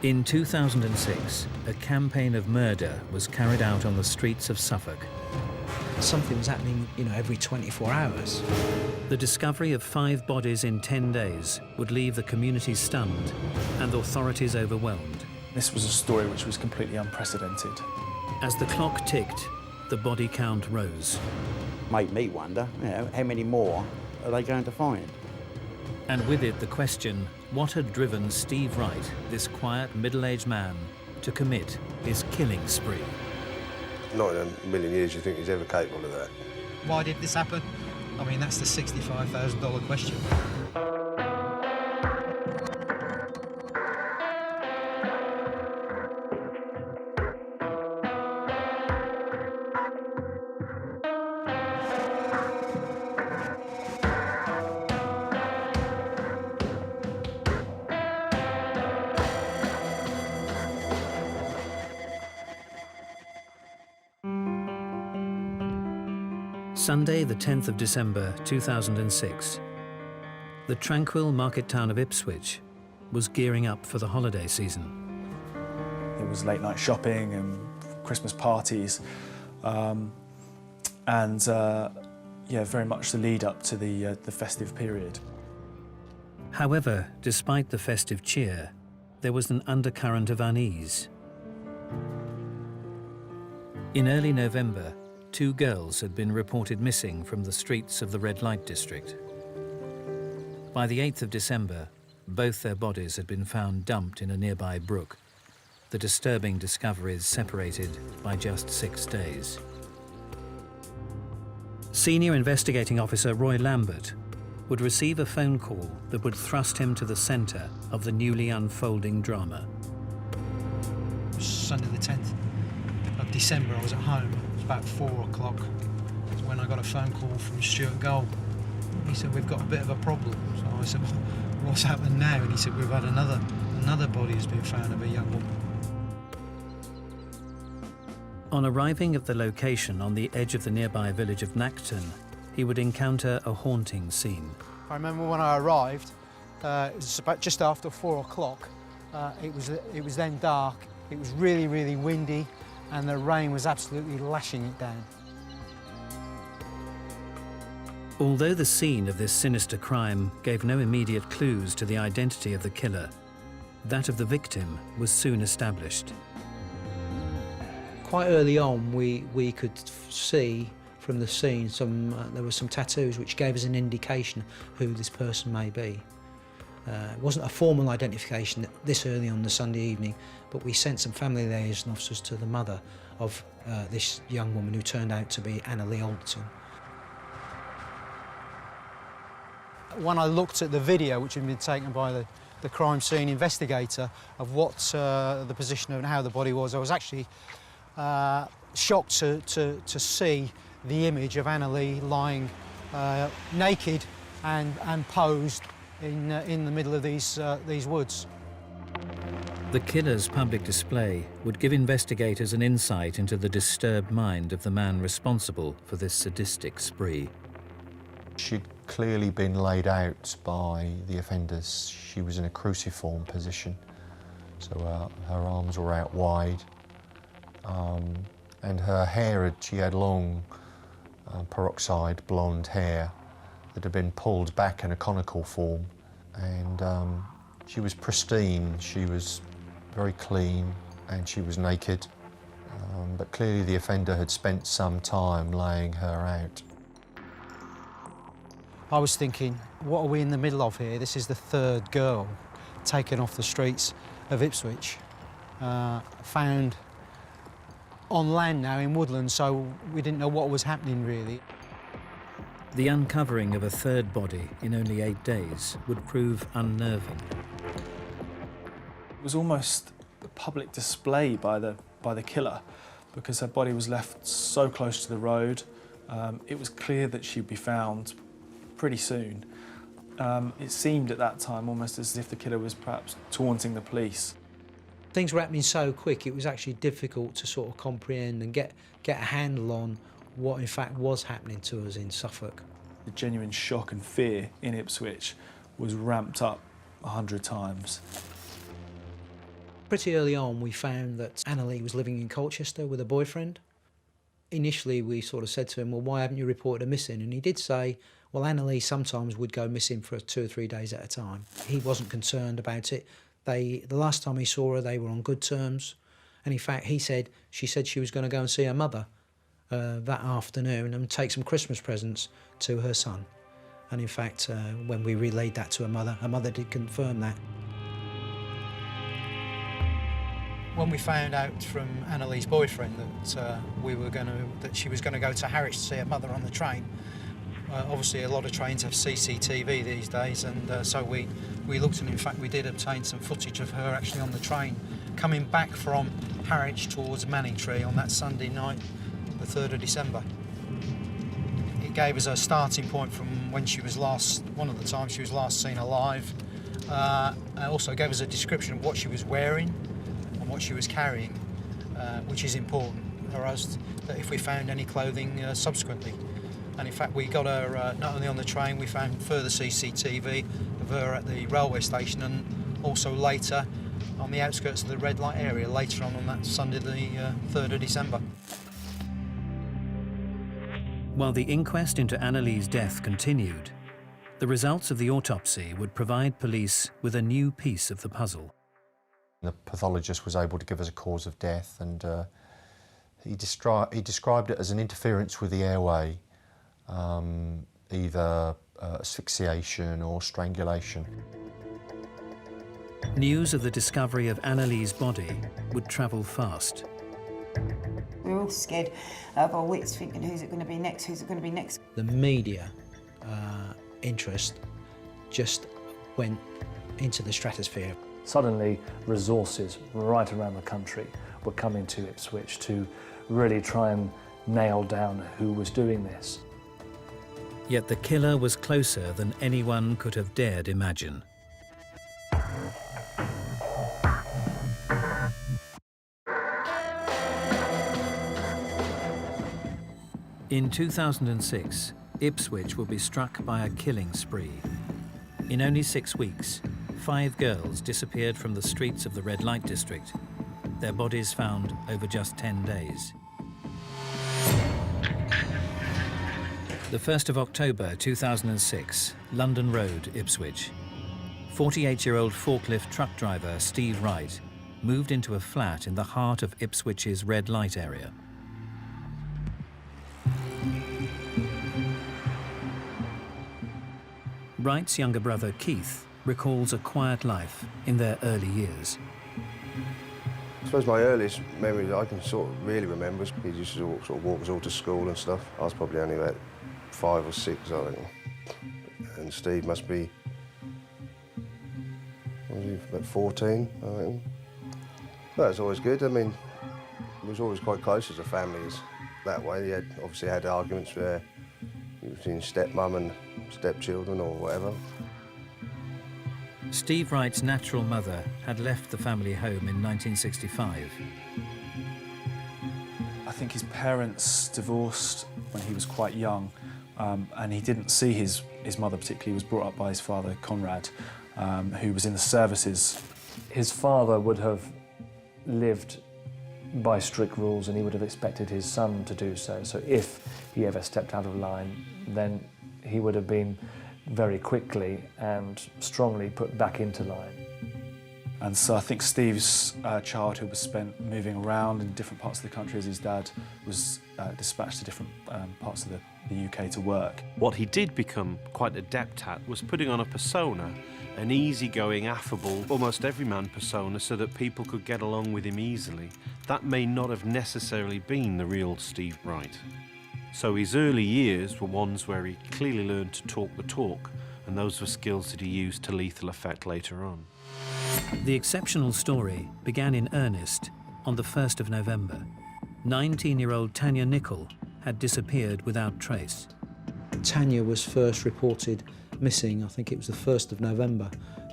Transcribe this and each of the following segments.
In 2006, a campaign of murder was carried out on the streets of Suffolk. Something was happening, every 24 hours. The discovery of 5 bodies in 10 days would leave the community stunned and authorities overwhelmed. This was a story which was completely unprecedented. As the clock ticked, the body count rose. Made me wonder, how many more are they going to find? And with it the question, what had driven Steve Wright, this quiet middle-aged man, to commit his killing spree? Not in a million years you think he's ever capable of that. Why did this happen? I mean, that's the $65,000 question. Sunday, the 10th of December 2006. The tranquil market town of Ipswich was gearing up for the holiday season. It was late night shopping and Christmas parties, very much the lead up to the festive period. However, despite the festive cheer, there was an undercurrent of unease. In early November, 2 girls had been reported missing from the streets of the red light district. By the 8th of December, both their bodies had been found dumped in a nearby brook. The disturbing discoveries separated by just 6 days. Senior Investigating Officer Roy Lambert would receive a phone call that would thrust him to the centre of the newly unfolding drama. Sunday the 10th of December, I was at home. About 4 o'clock when I got a phone call from Stuart Gold. He said, we've got a bit of a problem. So I said, well, what's happened now? And he said, we've had another body has been found of a young woman. On arriving at the location on the edge of the nearby village of Nacton, he would encounter a haunting scene. I remember when I arrived, it was about just after 4 o'clock. It was then dark. It was really, really windy, and the rain was absolutely lashing it down. Although the scene of this sinister crime gave no immediate clues to the identity of the killer, that of the victim was soon established. Quite early on, we could see from the scene there were some tattoos which gave us an indication who this person may be. It wasn't a formal identification this early on the Sunday evening, but we sent some family liaison officers to the mother of this young woman who turned out to be Anna Lee Alderton. When I looked at the video, which had been taken by the crime scene investigator, of what the position and how the body was, I was actually shocked to see the image of Anna Lee lying naked and posed in the middle of these woods. The killer's public display would give investigators an insight into the disturbed mind of the man responsible for this sadistic spree. She'd clearly been laid out by the offenders. She was in a cruciform position, so her arms were out wide, and her hair, she had long peroxide blonde hair that had been pulled back in a conical form, and she was pristine, she was very clean, and she was naked, but clearly the offender had spent some time laying her out. I was thinking, what are we in the middle of here? This is the 3rd girl taken off the streets of Ipswich, found on land now in woodland, so we didn't know what was happening really. The uncovering of a 3rd body in only 8 days would prove unnerving. It was almost a public display by the killer, because her body was left so close to the road. It was clear that she'd be found pretty soon. It seemed at that time almost as if the killer was perhaps taunting the police. Things were happening so quick, it was actually difficult to sort of comprehend and get a handle on what in fact was happening to us in Suffolk. The genuine shock and fear in Ipswich was ramped up 100 times. Pretty early on we found that Annalee was living in Colchester with a boyfriend. Initially we sort of said to him, well, why haven't you reported her missing? And he did say, well, Annalee sometimes would go missing for 2 or 3 days at a time. He wasn't concerned about it. The last time he saw her, they were on good terms. And in fact, she said she was going to go and see her mother that afternoon and take some Christmas presents to her son. And in fact, when we relayed that to her mother did confirm that. When we found out from Annalee's boyfriend that she was going to go to Harwich to see her mother on the train, obviously a lot of trains have CCTV these days, and so we looked, and in fact we did obtain some footage of her actually on the train coming back from Harwich towards Manningtree on that Sunday night, the 3rd of December. It gave us a starting point from when she was one of the times she was last seen alive. It also gave us a description of what she was wearing and what she was carrying, which is important for us, that if we found any clothing subsequently. And in fact we got her not only on the train, we found further CCTV of her at the railway station and also later on the outskirts of the red light area, later on that Sunday the 3rd of December. While the inquest into Annalee's death continued, the results of the autopsy would provide police with a new piece of the puzzle. The pathologist was able to give us a cause of death, and he described it as an interference with the airway, either asphyxiation or strangulation. News of the discovery of Annalee's body would travel fast. We were all scared of our wits, thinking who's it going to be next, who's it going to be next. The media interest just went into the stratosphere. Suddenly, resources right around the country were coming to Ipswich to really try and nail down who was doing this. Yet the killer was closer than anyone could have dared imagine. In 2006, Ipswich would be struck by a killing spree. In only 6 weeks, 5 girls disappeared from the streets of the red light district, their bodies found over just 10 days. The 1st of October 2006, London Road, Ipswich. 48-year-old forklift truck driver Steve Wright moved into a flat in the heart of Ipswich's red light area. Wright's younger brother Keith recalls a quiet life in their early years. I suppose my earliest memory that I can sort of really remember is he used to sort of walk us all to school and stuff. I was probably only about 5 or 6, I think. And Steve must be, what was he, about 14, I think. Well, that's always good. I mean, we was always quite close as a family that way. He obviously had arguments where between stepmum and stepchildren or whatever. Steve Wright's natural mother had left the family home in 1965. I think his parents divorced when he was quite young, and he didn't see his mother particularly. He was brought up by his father, Conrad, who was in the services. His father would have lived by strict rules, and he would have expected his son to do so. So if he ever stepped out of line, then he would have been very quickly and strongly put back into line. And so I think Steve's childhood was spent moving around in different parts of the country as his dad was dispatched to different parts of the UK to work. What he did become quite adept at was putting on a persona, an easygoing, affable, almost everyman persona, so that people could get along with him easily. That may not have necessarily been the real Steve Wright. So his early years were ones where he clearly learned to talk the talk, and those were skills that he used to lethal effect later on. The exceptional story began in earnest on the 1st of November. 19-year-old Tanya Nicol had disappeared without trace. Tanya was first reported missing, I think it was the 1st of November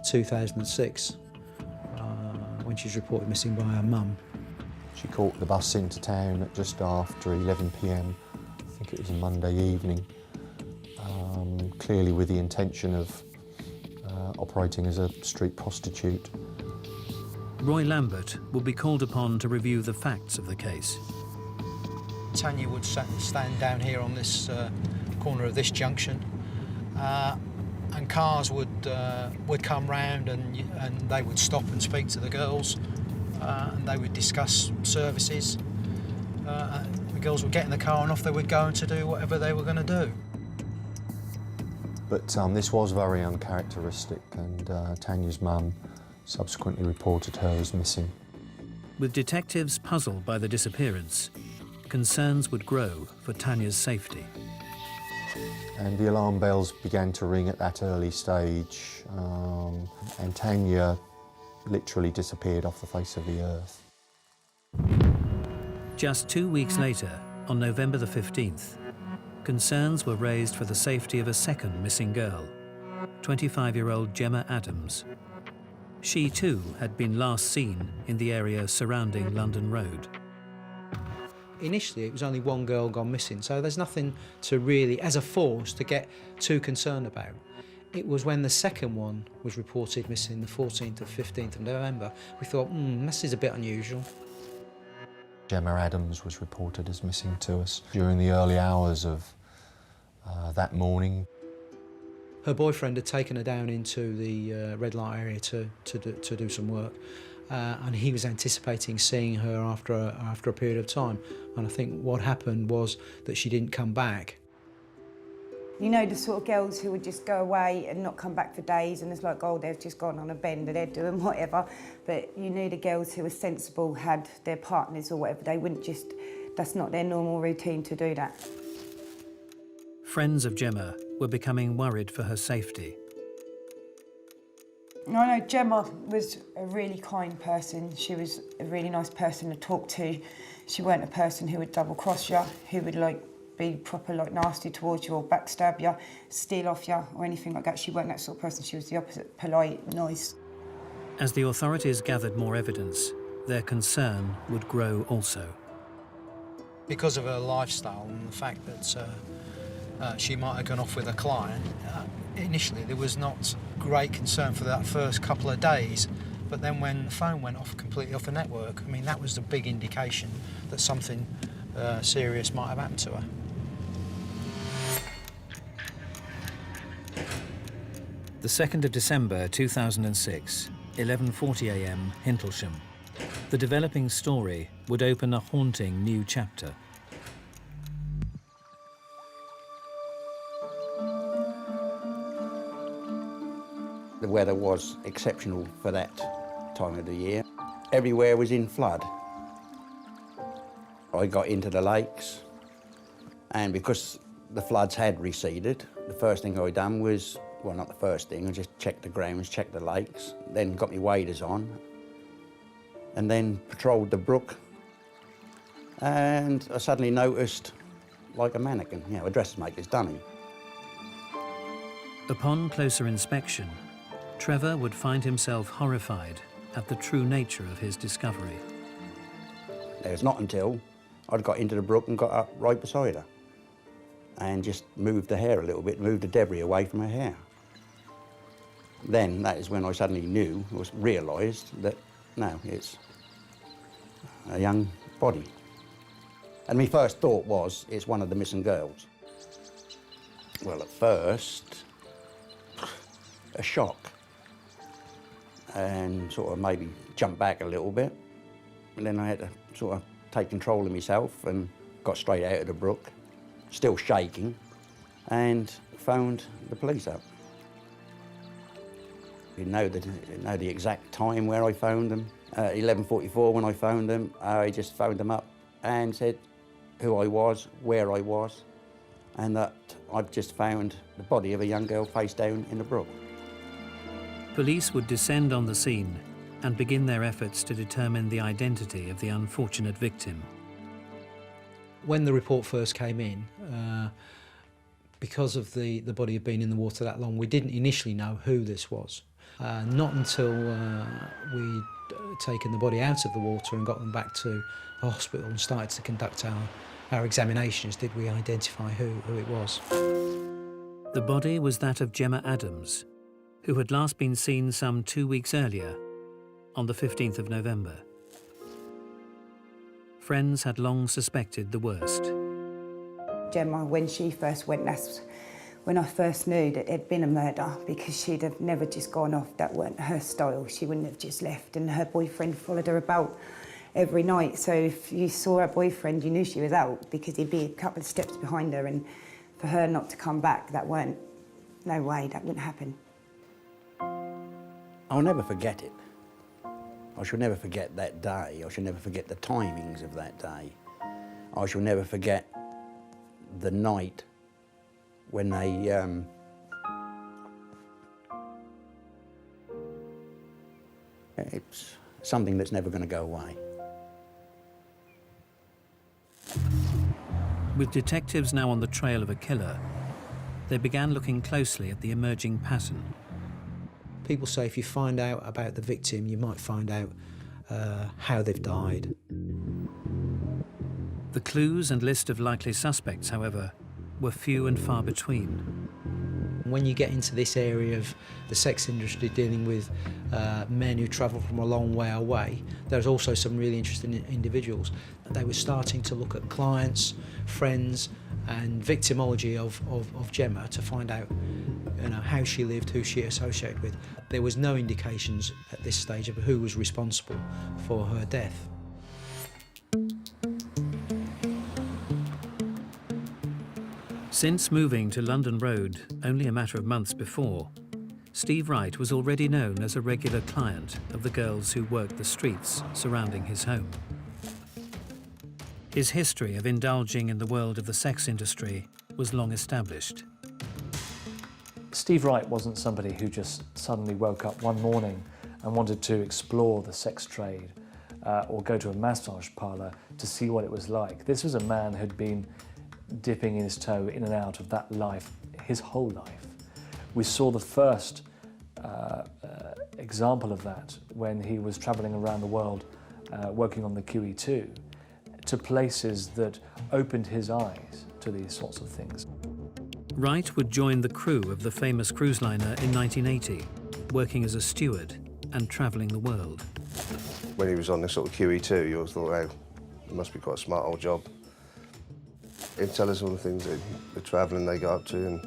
2006, when she was reported missing by her mum. She caught the bus into town at just after 11 p.m. I think it was a Monday evening, clearly with the intention of operating as a street prostitute. Roy Lambert would be called upon to review the facts of the case. Tanya would stand down here on this corner of this junction, and cars would come round and they would stop and speak to the girls, and they would discuss services. The girls would get in the car and off they would go to do whatever they were going to do. But this was very uncharacteristic, and Tanya's mum subsequently reported her as missing. With detectives puzzled by the disappearance, concerns would grow for Tanya's safety. And the alarm bells began to ring at that early stage, and Tanya literally disappeared off the face of the earth. Just 2 weeks later, on November the 15th, concerns were raised for the safety of a second missing girl, 25-year-old Gemma Adams. She too had been last seen in the area surrounding London Road. Initially, it was only one girl gone missing, so there's nothing to really, as a force, to get too concerned about. It was when the second one was reported missing, the 14th or 15th of November, we thought, this is a bit unusual. Gemma Adams was reported as missing to us during the early hours of that morning. Her boyfriend had taken her down into the red light area to do some work, and he was anticipating seeing her after a period of time. And I think what happened was that she didn't come back. You know, the sort of girls who would just go away and not come back for days, and it's like, oh, they've just gone on a bender, they're doing whatever. But you knew the girls who were sensible, had their partners or whatever, they wouldn't just, that's not their normal routine to do that. Friends of Gemma were becoming worried for her safety. I know Gemma was a really kind person. She was a really nice person to talk to. She weren't a person who would double-cross you, who would be proper nasty towards you or backstab you, steal off you or anything like that. She weren't that sort of person. She was the opposite, polite, nice. As the authorities gathered more evidence, their concern would grow also. Because of her lifestyle and the fact that she might have gone off with a client, initially there was not great concern for that first couple of days, but then when the phone went off completely off the network, I mean, that was the big indication that something serious might have happened to her. The 2nd of December 2006, 11:40 a.m, Hintlesham. The developing story would open a haunting new chapter. The weather was exceptional for that time of the year. Everywhere was in flood. I got into the lakes, and because the floods had receded, the first thing I done was, well, not the first thing, I just checked the grounds, checked the lakes, then got my waders on, and then patrolled the brook, and I suddenly noticed, like a mannequin, a dressmaker's dummy. Upon closer inspection, Trevor would find himself horrified at the true nature of his discovery. It was not until I'd got into the brook and got up right beside her and just moved the hair a little bit, moved the debris away from her hair. Then that is when I suddenly knew, or realised that, no, it's a young body. And my first thought was, it's one of the missing girls. Well, at first, a shock, and sort of maybe jump back a little bit. And then I had to sort of take control of myself and got straight out of the brook, still shaking, and phoned the police up. I didn't know the exact time where I phoned them. 11:44 when I phoned them, I just phoned them up and said who I was, where I was, and that I'd just found the body of a young girl face down in the brook. Police would descend on the scene and begin their efforts to determine the identity of the unfortunate victim. When the report first came in, because of the body had been in the water that long, we didn't initially know who this was. Not until we'd taken the body out of the water and got them back to the hospital and started to conduct our examinations did we identify who it was. The body was that of Gemma Adams, who had last been seen some 2 weeks earlier on the 15th of November. Friends had long suspected the worst. Gemma, when she first went, that's when I first knew that it'd been a murder, because she'd have never just gone off. That weren't her style. She wouldn't have just left, and her boyfriend followed her about every night. So if you saw her boyfriend, you knew she was out, because he'd be a couple of steps behind her, and for her not to come back, no way, that wouldn't happen. I'll never forget it. I shall never forget that day. I shall never forget the timings of that day. I shall never forget the night when they it's something that's never going to go away. With detectives now on the trail of a killer, they began looking closely at the emerging pattern. People say if you find out about the victim, you might find out how they've died. The clues and list of likely suspects, however, were few and far between. When you get into this area of the sex industry dealing with men who travel from a long way away, there's also some really interesting individuals. They were starting to look at clients, friends, and victimology of Gemma to find out how she lived, who she associated with. There was no indications at this stage of who was responsible for her death. Since moving to London Road only a matter of months before, Steve Wright was already known as a regular client of the girls who worked the streets surrounding his home. His history of indulging in the world of the sex industry was long established. Steve Wright wasn't somebody who just suddenly woke up one morning and wanted to explore the sex trade or go to a massage parlour to see what it was like. This was a man who'd been dipping his toe in and out of that life his whole life. We saw the first example of that when he was travelling around the world working on the QE2 to places that opened his eyes to these sorts of things. Wright would join the crew of the famous cruise liner in 1980, working as a steward and travelling the world. When he was on this sort of QE2, you always thought, oh, it must be quite a smart old job. He'd tell us all the things that the travelling they got up to, and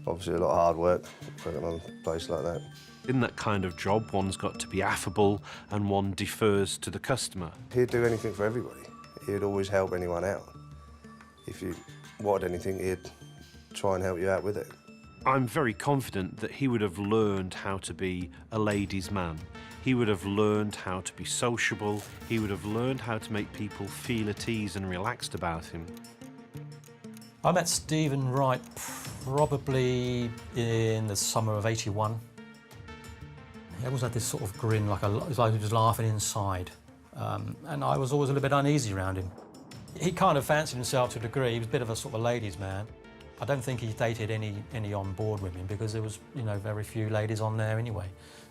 obviously a lot of hard work working on a place like that. In that kind of job, one's got to be affable and one defers to the customer. He'd do anything for everybody. He'd always help anyone out. If you wanted anything, he'd try and help you out with it. I'm very confident that he would have learned how to be a ladies' man. He would have learned how to be sociable. He would have learned how to make people feel at ease and relaxed about him. I met Stephen Wright probably in the summer of '81. He always had this sort of grin, it was like he was laughing inside. And I was always a little bit uneasy around him. He kind of fancied himself to a degree. He was a bit of a sort of a ladies' man. I don't think he dated any on-board women because there was, very few ladies on there anyway.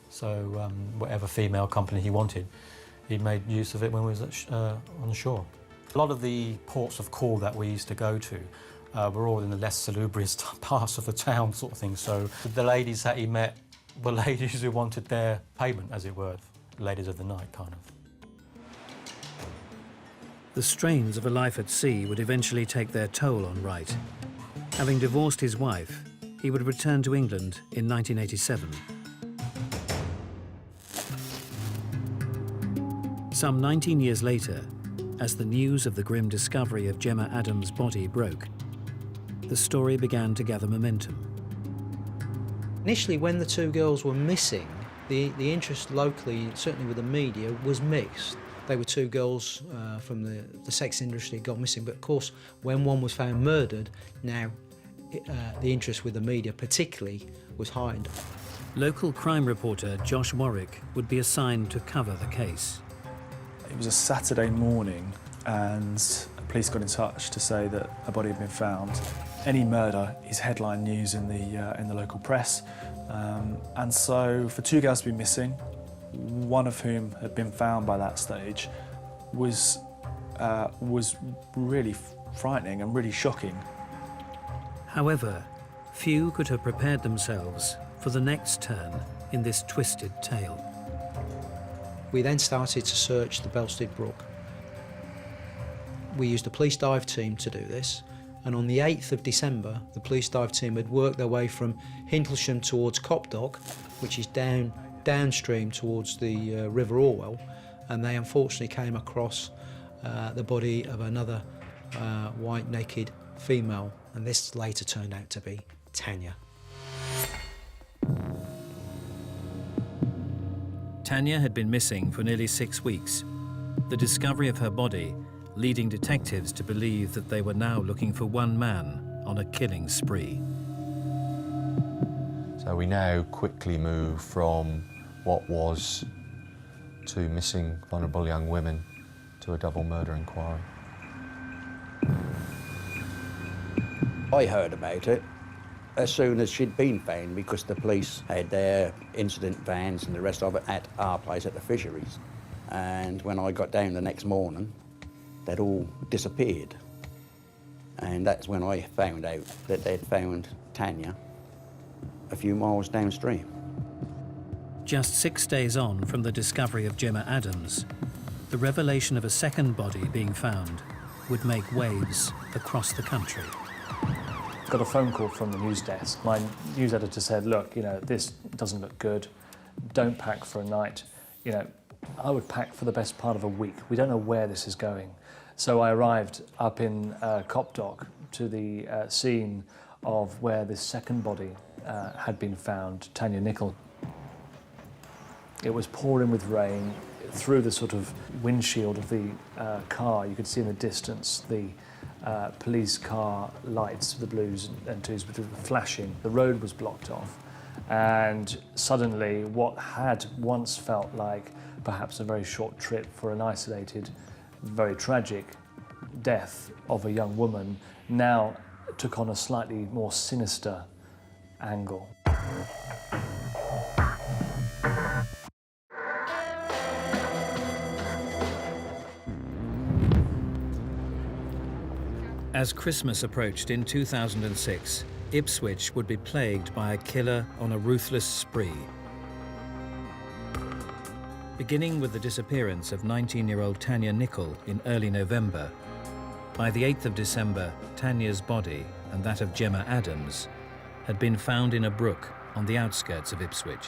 So whatever female company he wanted, he made use of it when we was on the shore. A lot of the ports of call that we used to go to were all in the less salubrious parts of the town sort of thing. So the ladies that he met were ladies who wanted their payment, as it were, ladies of the night, kind of. The strains of a life at sea would eventually take their toll on Wright. Having divorced his wife, he would return to England in 1987. Some 19 years later, as the news of the grim discovery of Gemma Adams' body broke, the story began to gather momentum. Initially, when the two girls were missing, the interest locally, certainly with the media, was mixed. They were two girls from the sex industry got missing, but of course, when one was found murdered, now the interest with the media particularly was heightened. Local crime reporter Josh Warwick would be assigned to cover the case. It was a Saturday morning and police got in touch to say that a body had been found. Any murder is headline news in the local press, and so for two girls to be missing, one of whom had been found by that stage, was really frightening and really shocking. However, few could have prepared themselves for the next turn in this twisted tale. We then started to search the Belstead Brook. We used a police dive team to do this, and on the 8th of December, the police dive team had worked their way from Hindlesham towards Copdock, which is downstream towards the River Orwell, and they unfortunately came across the body of another white naked female, and this later turned out to be Tanya. Tanya had been missing for nearly 6 weeks. The discovery of her body leading detectives to believe that they were now looking for one man on a killing spree. So we now quickly move from what was 2 missing vulnerable young women to a double murder inquiry. I heard about it as soon as she'd been found, because the police had their incident vans and the rest of it at our place at the fisheries. And when I got down the next morning, they'd all disappeared. And that's when I found out that they'd found Tanya a few miles downstream. Just 6 days on from the discovery of Gemma Adams, the revelation of a second body being found would make waves across the country. Got a phone call from the news desk. My news editor said, look, this doesn't look good. Don't pack for a night. I would pack for the best part of a week. We don't know where this is going. So I arrived up in Copdock to the scene of where this second body had been found, Tanya Nicol. It was pouring with rain. Through the sort of windshield of the car, you could see in the distance the police car lights, the blues and twos, were flashing. The road was blocked off, and suddenly what had once felt like perhaps a very short trip for an isolated, very tragic death of a young woman now took on a slightly more sinister angle. As Christmas approached in 2006, Ipswich would be plagued by a killer on a ruthless spree. Beginning with the disappearance of 19-year-old Tanya Nicol in early November, by the 8th of December, Tanya's body and that of Gemma Adams had been found in a brook on the outskirts of Ipswich.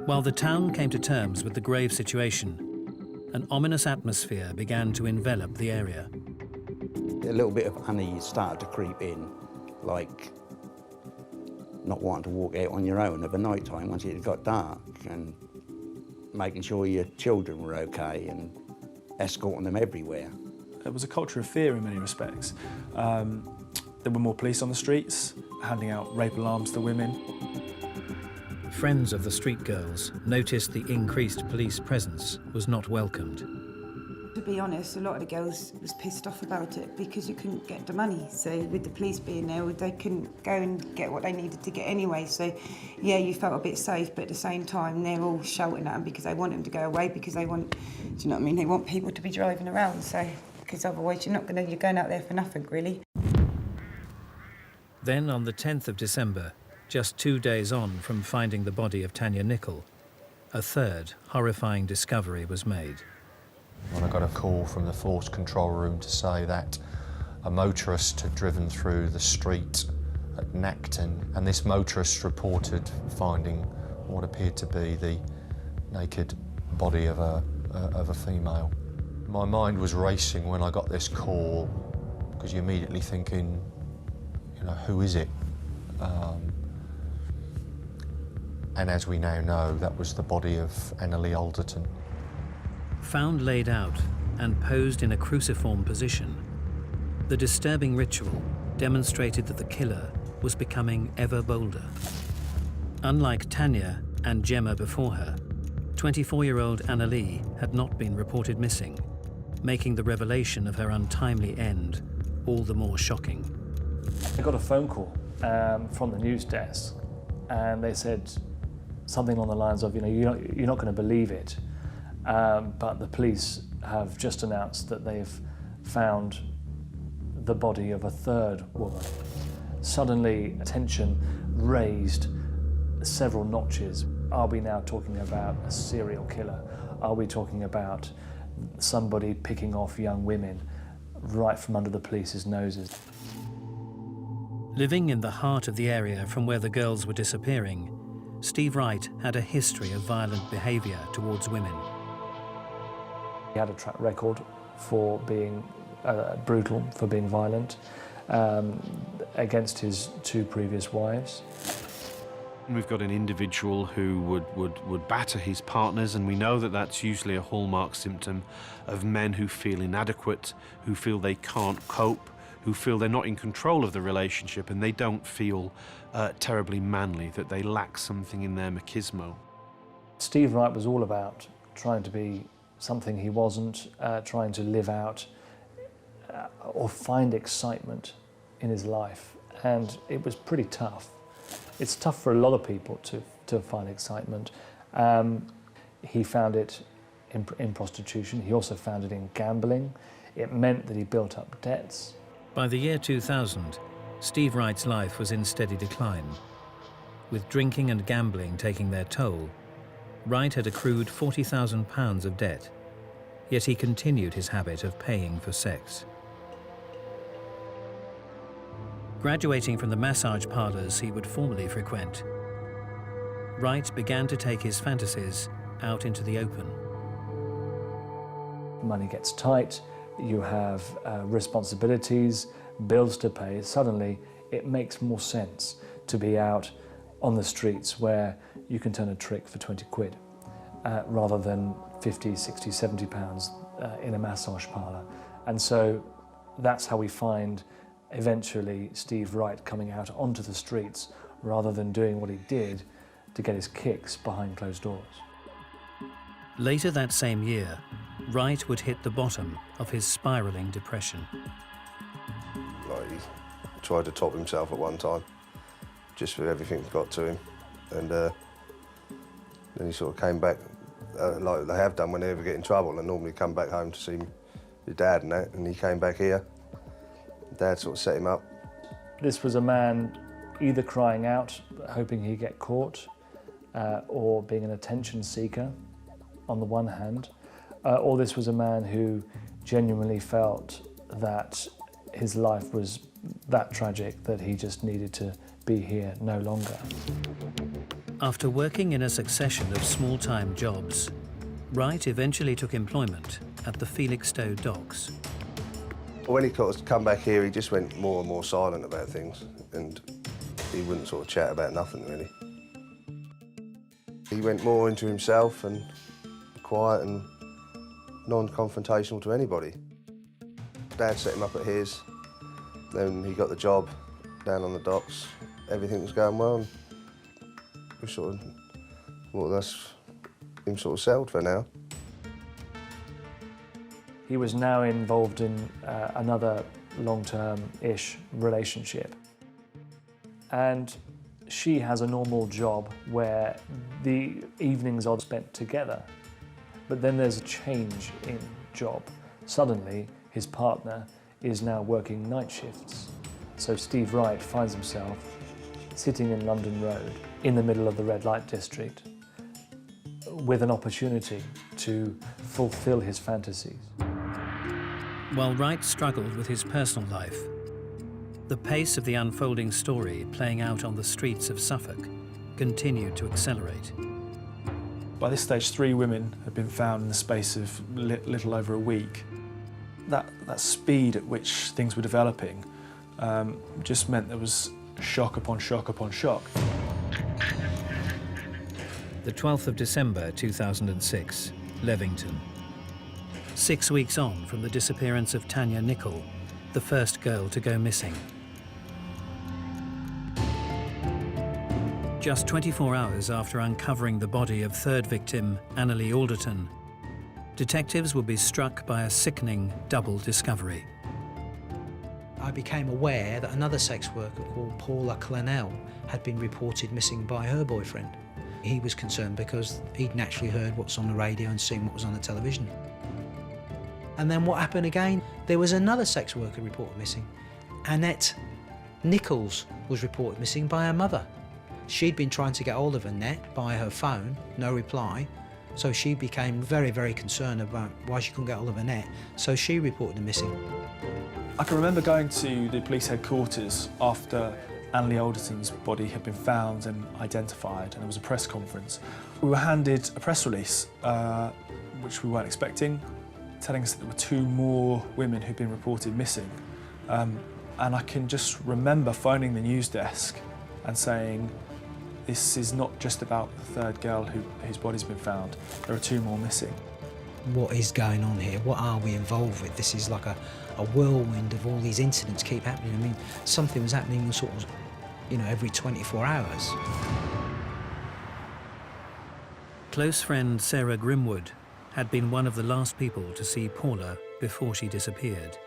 While the town came to terms with the grave situation, an ominous atmosphere began to envelop the area. A little bit of unease started to creep in, like not wanting to walk out on your own of a night time once it got dark, and making sure your children were okay and escorting them everywhere. It was a culture of fear in many respects. There were more police on the streets, handing out rape alarms to women. Friends of the street girls noticed the increased police presence was not welcomed. To be honest, a lot of the girls was pissed off about it because you couldn't get the money. So with the police being there, they couldn't go and get what they needed to get anyway. So yeah, you felt a bit safe, but at the same time, they're all shouting at them because they want them to go away, because they want, do you know what I mean? They want people to be driving around. So because otherwise you're going out there for nothing, really. Then on the 10th of December, just 2 days on from finding the body of Tanya Nicol, a third horrifying discovery was made. When I got a call from the force control room to say that a motorist had driven through the street at Nacton, and this motorist reported finding what appeared to be the naked body of a female. My mind was racing when I got this call, because you're immediately thinking, who is it? And as we now know, that was the body of Annalie Alderton. Found laid out and posed in a cruciform position, the disturbing ritual demonstrated that the killer was becoming ever bolder. Unlike Tanya and Gemma before her, 24-year-old Annalie had not been reported missing, making the revelation of her untimely end all the more shocking. I got a phone call from the news desk, and they said something along the lines of, you're not going to believe it, but the police have just announced that they've found the body of a third woman. Suddenly, attention raised several notches. Are we now talking about a serial killer? Are we talking about somebody picking off young women right from under the police's noses? Living in the heart of the area from where the girls were disappearing, Steve Wright had a history of violent behaviour towards women. He had a track record for being brutal, for being violent, against his 2 previous wives. We've got an individual who would batter his partners, and we know that that's usually a hallmark symptom of men who feel inadequate, who feel they can't cope, who feel they're not in control of the relationship, and they don't feel terribly manly, that they lack something in their machismo. Steve Wright was all about trying to be something he wasn't, trying to live out or find excitement in his life, and it was pretty tough. It's tough for a lot of people to find excitement. He found it in prostitution. He also found it in gambling. It meant that he built up debts. By the year 2000, Steve Wright's life was in steady decline. With drinking and gambling taking their toll, Wright had accrued £40,000 of debt, yet he continued his habit of paying for sex. Graduating from the massage parlours he would formerly frequent, Wright began to take his fantasies out into the open. Money gets tight, you have responsibilities, bills to pay. Suddenly, it makes more sense to be out on the streets where you can turn a trick for 20 quid, rather than 50, 60, 70 pounds in a massage parlour. And so that's how we find eventually Steve Wright coming out onto the streets rather than doing what he did to get his kicks behind closed doors. Later that same year, Wright would hit the bottom of his spiralling depression. Like, he tried to top himself at one time, just for everything that got to him. And then he sort of came back, like they have done when they ever get in trouble, and normally come back home to see your dad and that, and he came back here. Dad sort of set him up. This was a man either crying out, hoping he'd get caught, or being an attention seeker on the one hand, or this was a man who genuinely felt that his life was that tragic that he just needed to be here no longer. After working in a succession of small-time jobs, Wright eventually took employment at the Felixstowe docks. When he come back here, he just went more and more silent about things, and he wouldn't sort of chat about nothing, really. He went more into himself and quiet and non-confrontational to anybody. Dad set him up at his, then he got the job down on the docks. Everything was going well, and we sort of, well, that's him sort of settled for now. He was now involved in another long-term-ish relationship. And she has a normal job where the evenings are spent together. But then there's a change in job. Suddenly, his partner is now working night shifts. So Steve Wright finds himself sitting in London Road in the middle of the red light district with an opportunity to fulfill his fantasies. While Wright struggled with his personal life, the pace of the unfolding story playing out on the streets of Suffolk continued to accelerate. By this stage, 3 women had been found in the space of little over a week. That speed at which things were developing just meant there was shock upon shock upon shock. The 12th of December 2006, Levington. 6 weeks on from the disappearance of Tanya Nicol, the first girl to go missing. Just 24 hours after uncovering the body of 3rd victim, Annalie Alderton, detectives would be struck by a sickening double discovery. I became aware that another sex worker called Paula Clennell had been reported missing by her boyfriend. He was concerned because he'd naturally heard what's on the radio and seen what was on the television. And then what happened again? There was another sex worker reported missing, Annette Nichols was reported missing by her mother. She'd been trying to get hold of Annette by her phone, no reply, so she became very, very concerned about why she couldn't get hold of Annette, so she reported her missing. I can remember going to the police headquarters after Anneli Alderton's body had been found and identified, and there was a press conference. We were handed a press release, which we weren't expecting, telling us that there were 2 more women who'd been reported missing. And I can just remember phoning the news desk and saying, this is not just about the 3rd girl whose body's been found. There are 2 more missing. What is going on here? What are we involved with? This is like a whirlwind of all these incidents keep happening. I mean, something was happening sort of, you know, every 24 hours. Close friend Sarah Grimwood had been one of the last people to see Paula before she disappeared.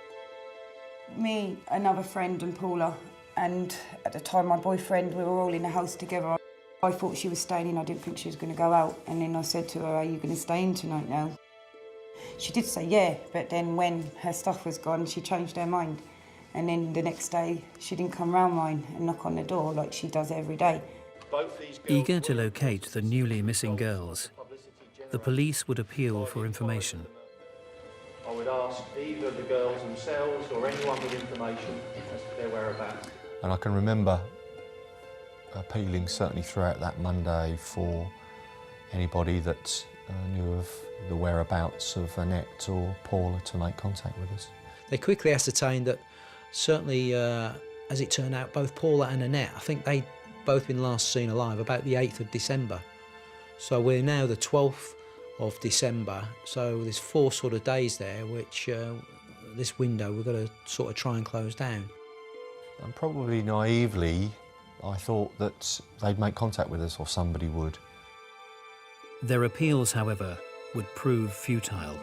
Me, another friend and Paula, and at the time my boyfriend, we were all in the house together. I thought she was staying in, I didn't think she was going to go out, and then I said to her, are you going to stay in tonight now? She did say yeah, but then when her stuff was gone, she changed her mind. And then the next day, she didn't come round mine and knock on the door like she does every day. Eager to locate the newly missing girls, the police would appeal for information. I would ask either the girls themselves or anyone with information as to their whereabouts. And I can remember appealing certainly throughout that Monday for anybody that knew of the whereabouts of Annette or Paula to make contact with us. They quickly ascertained that certainly, as it turned out, both Paula and Annette, I think they'd both been last seen alive about the 8th of December. So we're now the 12th of December, so there's 4 sort of days there which this window we've got to sort of try and close down. And probably naively, I thought that they'd make contact with us or somebody would. Their appeals, however, would prove futile.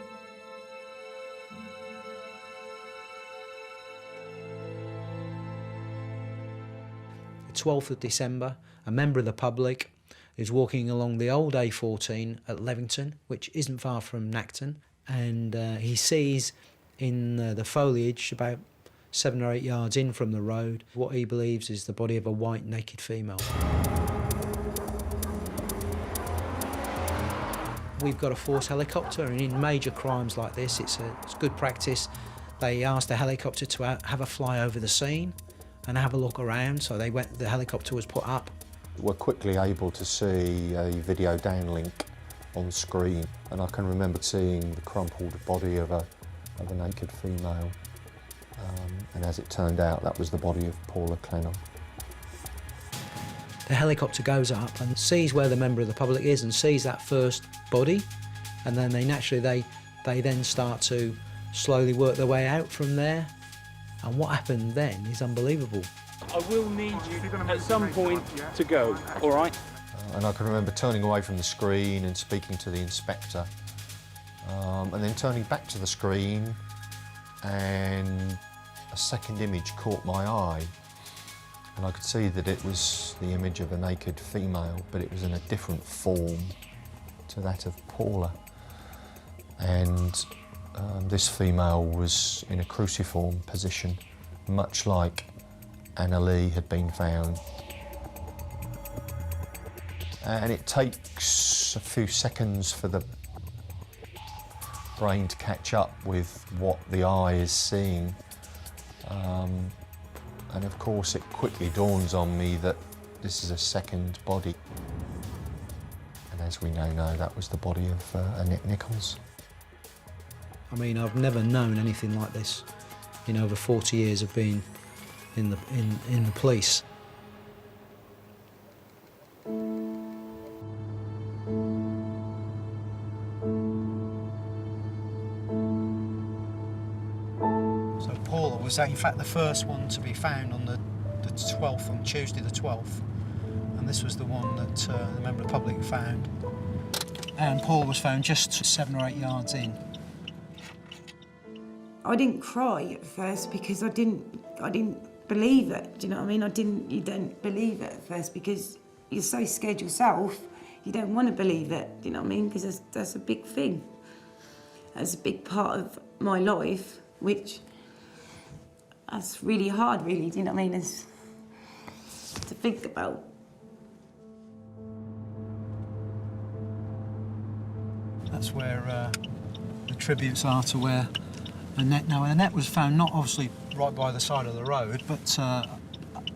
The 12th of December, a member of the public is walking along the old A14 at Levington, which isn't far from Nacton, and he sees in the foliage about 7 or 8 yards in from the road what he believes is the body of a white naked female. We've got a force helicopter, and in major crimes like this it's good practice. They asked the helicopter to have a fly over the scene and have a look around, so the helicopter was put up. We're quickly able to see a video downlink on screen, and I can remember seeing the crumpled body of a naked female, and as it turned out, that was the body of Paula Clennon. The helicopter goes up and sees where the member of the public is and sees that first body, and then they then start to slowly work their way out from there. And what happened then is unbelievable. I will need you at some point to go, all right? And I can remember turning away from the screen and speaking to the inspector, and then turning back to the screen, and a second image caught my eye. And I could see that it was the image of a naked female, but it was in a different form to that of Paula. And this female was in a cruciform position, much like Anneli had been found. And it takes a few seconds for the brain to catch up with what the eye is seeing. And of course it quickly dawns on me that this is a second body. And as we now know, that was the body of Annette Nichols. I mean, I've never known anything like this in over 40 years of being in the police. So Paula was in fact the first one to be found on the 12th, on Tuesday the 12th. And this was the one that the member of the public found. And Paula was found just 7 or 8 yards in. I didn't cry at first because I didn't believe it. Do you know what I mean? You don't believe it at first because you're so scared yourself. You don't want to believe it. Do you know what I mean? Because that's a big thing. That's a big part of my life, which that's really hard, really. Do you know what I mean? to think about. That's where the tributes are to where Annette... Now, Annette was found not obviously right by the side of the road, but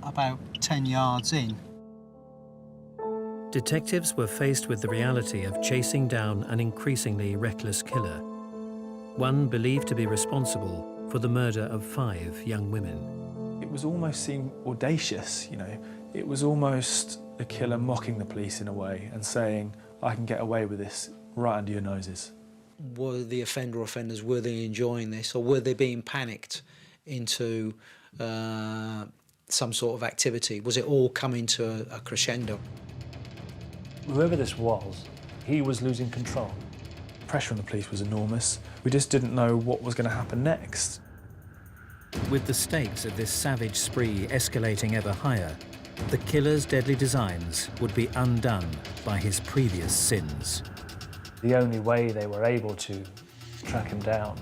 about 10 yards in. Detectives were faced with the reality of chasing down an increasingly reckless killer, one believed to be responsible for the murder of 5 young women. It was almost seemed audacious, you know. It was almost the killer mocking the police in a way and saying, I can get away with this right under your noses. Were the offender or offenders, were they enjoying this, or were they being panicked into some sort of activity? Was it all coming to a crescendo? Whoever this was, he was losing control. Pressure on the police was enormous. We just didn't know what was going to happen next. With the stakes of this savage spree escalating ever higher, the killer's deadly designs would be undone by his previous sins. The only way they were able to track him down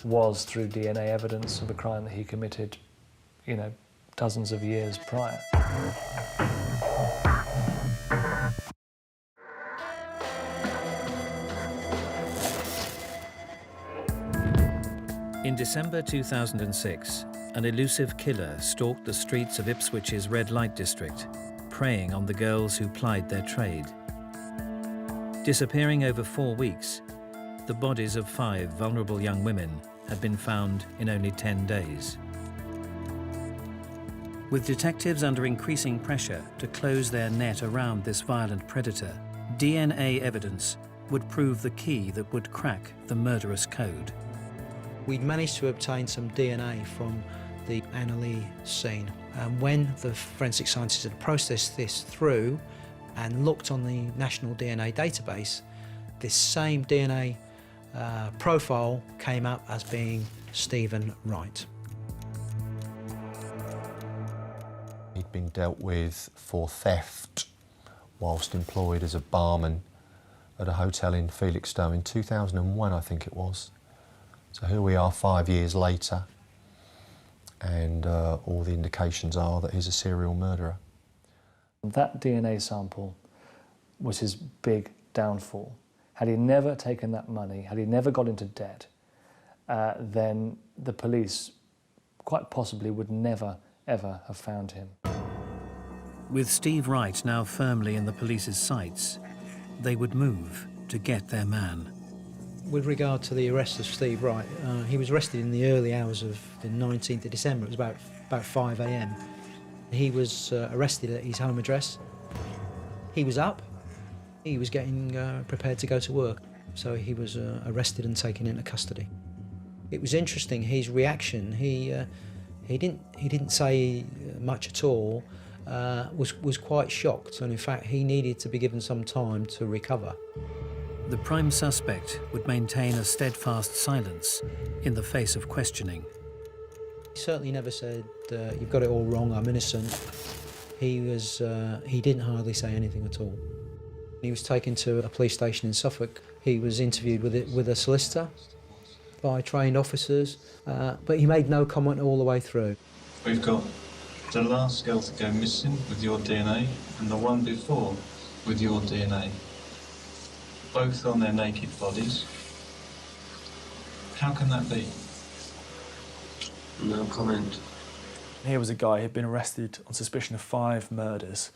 was through DNA evidence of a crime that he committed, you know, dozens of years prior. In December 2006, an elusive killer stalked the streets of Ipswich's red light district, preying on the girls who plied their trade. Disappearing over 4 weeks, the bodies of 5 vulnerable young women had been found in only 10 days. With detectives under increasing pressure to close their net around this violent predator, DNA evidence would prove the key that would crack the murderous code. We'd managed to obtain some DNA from the Annalee scene, and when the forensic scientists had processed this through and looked on the National DNA database, this same DNA profile came up as being Stephen Wright. He'd been dealt with for theft whilst employed as a barman at a hotel in Felixstowe in 2001, I think it was. So here we are 5 years later, and all the indications are that he's a serial murderer. That DNA sample was his big downfall. Had he never taken that money, had he never got into debt, then the police quite possibly would never, ever have found him. With Steve Wright now firmly in the police's sights, they would move to get their man. With regard to the arrest of Steve Wright, he was arrested in the early hours of the 19th of December. It was about 5 a.m. He was arrested at his home address. He was up. He was getting prepared to go to work. So he was arrested and taken into custody. It was interesting, his reaction. He didn't say much at all. Was quite shocked, and in fact he needed to be given some time to recover. The prime suspect would maintain a steadfast silence in the face of questioning. He certainly never said, you've got it all wrong, I'm innocent. He didn't hardly say anything at all. He was taken to a police station in Suffolk. He was interviewed with a solicitor by trained officers, but he made no comment all the way through. We've got the last girl to go missing with your DNA and the one before with your DNA. Both on their naked bodies. How can that be? No comment. Here was a guy who'd been arrested on suspicion of 5 murders,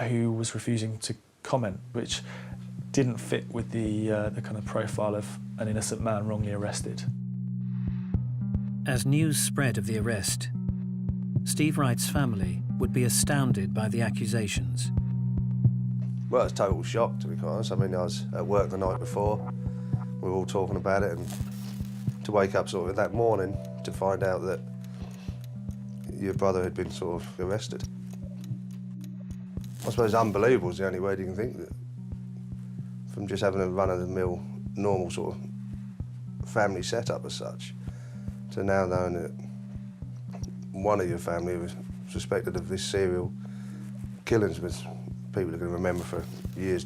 who was refusing to comment, which didn't fit with the kind of profile of an innocent man wrongly arrested. As news spread of the arrest, Steve Wright's family would be astounded by the accusations. Well, it was a total shock, to be quite honest. I mean, I was at work the night before, we were all talking about it, and to wake up sort of that morning to find out that your brother had been sort of arrested. I suppose unbelievable is the only word you can think that. From just having a run-of-the-mill, normal sort of family setup as such, to now knowing that one of your family was suspected of this serial killings, was people are going to remember for years.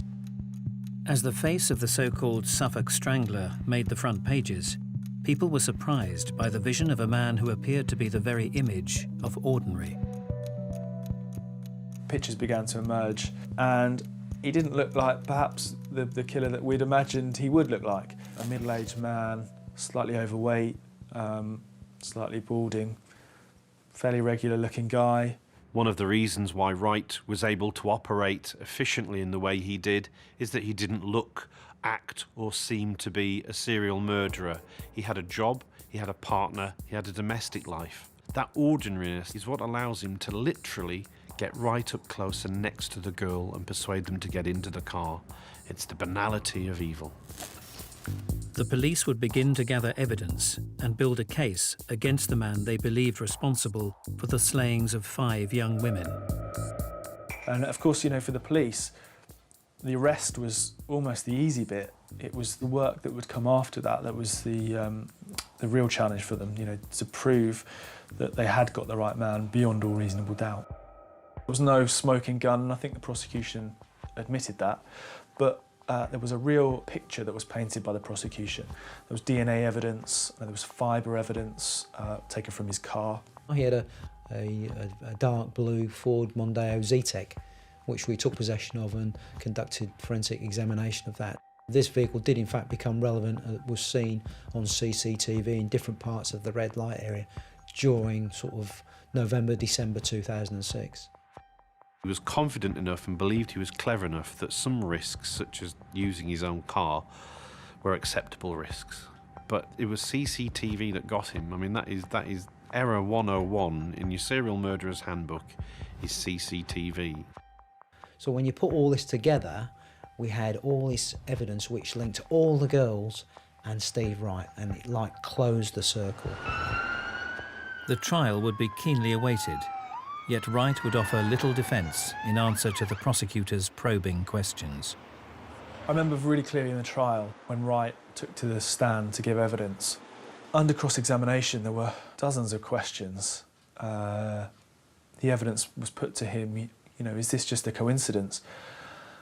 As the face of the so-called Suffolk Strangler made the front pages, people were surprised by the vision of a man who appeared to be the very image of ordinary. pictures began to emerge, and he didn't look like perhaps the killer that we'd imagined he would look like. A middle-aged man, slightly overweight, slightly balding, fairly regular-looking guy. One of the reasons why Wright was able to operate efficiently in the way he did is that he didn't look, act or seem to be a serial murderer. He had a job, he had a partner, he had a domestic life. That ordinariness is what allows him to literally get right up close and next to the girl and persuade them to get into the car. It's the banality of evil. The police would begin to gather evidence and build a case against the man they believed responsible for the slayings of 5 young women. And of course, you know, for the police, the arrest was almost the easy bit. It was the work that would come after that that was the real challenge for them, you know, to prove that they had got the right man beyond all reasonable doubt. There was no smoking gun, and I think the prosecution admitted that, but there was a real picture that was painted by the prosecution. There was DNA evidence, there was fibre evidence taken from his car. He had a dark blue Ford Mondeo Z-Tech, which we took possession of and conducted forensic examination of that. This vehicle did in fact become relevant and was seen on CCTV in different parts of the red light area during sort of November, December 2006. He was confident enough and believed he was clever enough that some risks, such as using his own car, were acceptable risks. But it was CCTV that got him. I mean, that is error 101 in your serial murderer's handbook, is CCTV. So when you put all this together, we had all this evidence which linked all the girls and Steve Wright, and it like closed the circle. The trial would be keenly awaited, yet Wright would offer little defence in answer to the prosecutor's probing questions. I remember really clearly in the trial when Wright took to the stand to give evidence. Under cross-examination, there were dozens of questions. The evidence was put to him, you know, is this just a coincidence?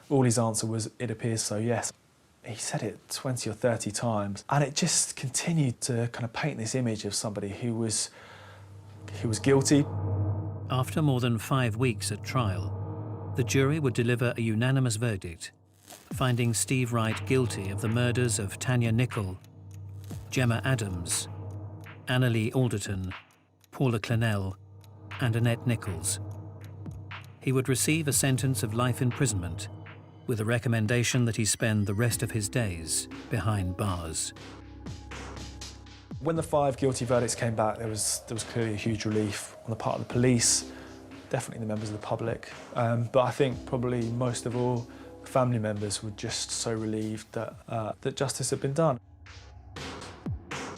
All his answer was, it appears so, yes. He said it 20 or 30 times, and it just continued to kind of paint this image of somebody who was guilty. After more than 5 weeks at trial, the jury would deliver a unanimous verdict, finding Steve Wright guilty of the murders of Tanya Nichol, Gemma Adams, Annalee Alderton, Paula Clennell, and Annette Nichols. He would receive a sentence of life imprisonment, with a recommendation that he spend the rest of his days behind bars. When the 5 guilty verdicts came back, there was clearly a huge relief on the part of the police, definitely the members of the public, but I think probably most of all, family members were just so relieved that justice had been done.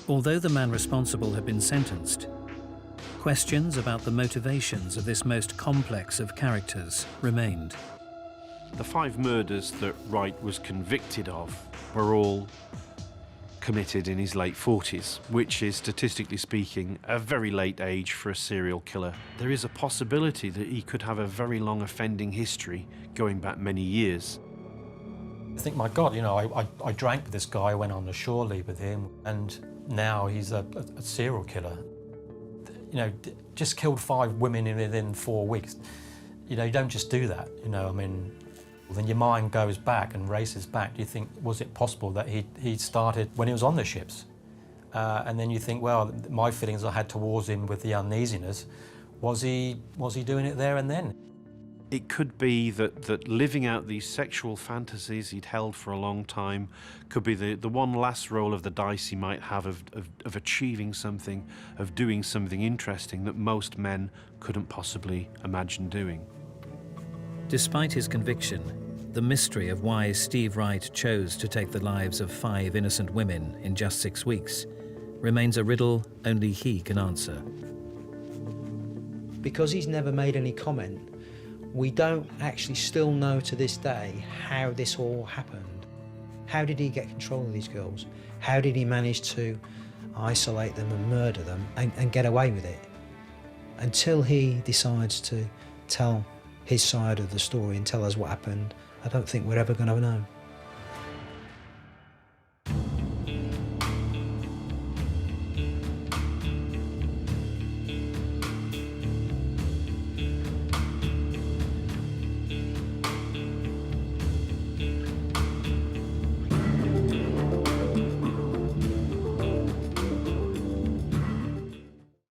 Although the man responsible had been sentenced, questions about the motivations of this most complex of characters remained. The 5 murders that Wright was convicted of were all committed in his late 40s, which is, statistically speaking, a very late age for a serial killer. There is a possibility that he could have a very long offending history going back many years. I think, my God, you know, I drank with this guy, went on the shore leave with him, and now he's a serial killer. You know, just killed 5 women within 4 weeks. You know, you don't just do that, you know, I mean, then your mind goes back and races back. Do you think, was it possible that he started when he was on the ships? And then you think, well, my feelings I had towards him with the uneasiness, was he doing it there and then? It could be that living out these sexual fantasies he'd held for a long time could be the one last roll of the dice he might have of achieving something, of doing something interesting that most men couldn't possibly imagine doing. Despite his conviction, the mystery of why Steve Wright chose to take the lives of 5 innocent women in just 6 weeks remains a riddle only he can answer. Because he's never made any comment, we don't actually still know to this day how this all happened. How did he get control of these girls? How did he manage to isolate them and murder them and get away with it? Until he decides to tell his side of the story and tell us what happened, I don't think we're ever going to know.